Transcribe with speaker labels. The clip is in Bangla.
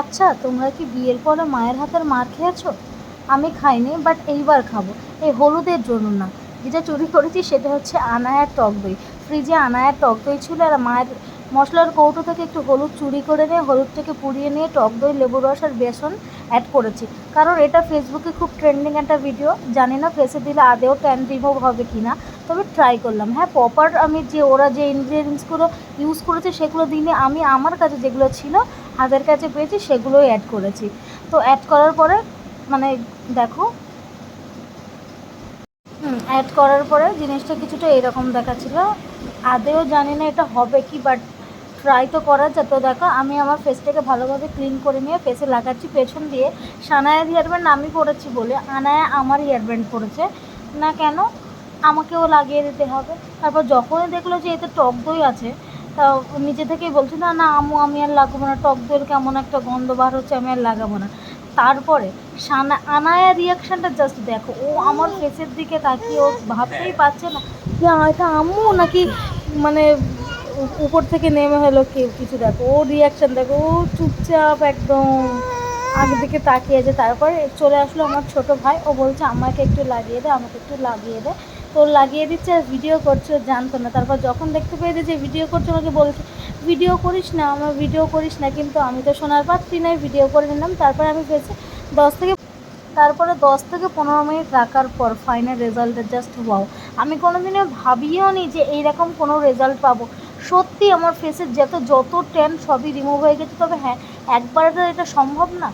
Speaker 1: আচ্ছা, তোমরা কি বিয়ের পরে মায়ের হাতের মার খেয়েছো? আমি খাইনি, বাট এইবার খাবো। এই হলুদের জন্য না, যেটা চুরি করেছি সেটা হচ্ছে আনায়ার টক দই। ফ্রিজে আনায়ার টক দই ছিল, আর মায়ের মশলার কৌটো থেকে একটু হলুদ চুরি করে নিয়ে হলুদটাকে পুড়িয়ে নিয়ে টক দই, লেবু রস আর বেসন অ্যাড করেছি। কারণ এটা ফেসবুকে খুব ট্রেন্ডিং একটা ভিডিও, জানি না ফেসে দিলে আদেও ট্যান রিমুভ হবে কি না, তবে ট্রাই করলাম। হ্যাঁ, প্রপার আমি যে ওরা যে ইনগ্রিডিয়েন্টসগুলো ইউজ করেছে সেগুলো দিনে আমি আমার কাছে যেগুলো ছিল হাতের কাছে পেয়েছি সেগুলোই অ্যাড করেছি। তো অ্যাড করার পরে মানে দেখো, অ্যাড করার পরে জিনিসটা কিছুটা এরকম দেখাচ্ছিলো। আদেও জানি না এটা হবে কি, বাট ট্রাই তো করা যায়। তো দেখো, আমি আমার ফেসটাকে ভালোভাবে ক্লিন করে নিয়ে ফেসে লাগাচ্ছি পেছন দিয়ে। সানায়ার হেয়ারব্যান্ড আমি পরেছি বলে আনায়া আমার হেয়ারব্যান্ড পরেছে না কেন, আমাকেও লাগিয়ে দিতে হবে। তারপর যখনই দেখলো যে এতে টক দই আছে, তা নিজে থেকেই বলছি, না না আম্মু আমি আর লাগাবো না, টক দইয়ের কেমন একটা গন্ধ বার হচ্ছে, আমি আর লাগাবো না। তারপরে আনায়ার রিয়াকশানটা জাস্ট দেখো, ও আমার ফেসের দিকে তাকিয়ে ও ভাবতেই পারছে না যে এটা আম্মু নাকি মানে উপর থেকে নেমে হলো কেউ কিছু। দেখো ও রিয়াকশান, দেখো ও চুপচাপ একদম আগের দিকে তাকিয়ে আছে। তারপরে চলে আসলো আমার ছোট ভাই, ও বলছে আমাকে একটু লাগিয়ে দে, আমাকে একটু লাগিয়ে দে। তো লাগিয়ে দিচ্ছে আর ভিডিও করছে, ও জানতো না। তারপর যখন দেখতে পেয়েছে যে ভিডিও করছে, আমাকে বলছে ভিডিও করিস না, আমার ভিডিও করিস না। কিন্তু আমি তো শোনার পাচ্ছি না, ভিডিও করে নিলাম। তারপরে আমি ফেসে 10 থেকে তারপরে 10 থেকে 15 মিনিট রাখার পর ফাইনাল রেজাল্টটা জাস্ট ওয়াও। আমি কোনোদিনও ভাবিও নি যে এইরকম কোনো রেজাল্ট পাবো। সত্যি আমার ফেসের যত ট্যান সবই রিমুভ হয়ে গেছে। তবে হ্যাঁ, একবারে তো এটা সম্ভব না।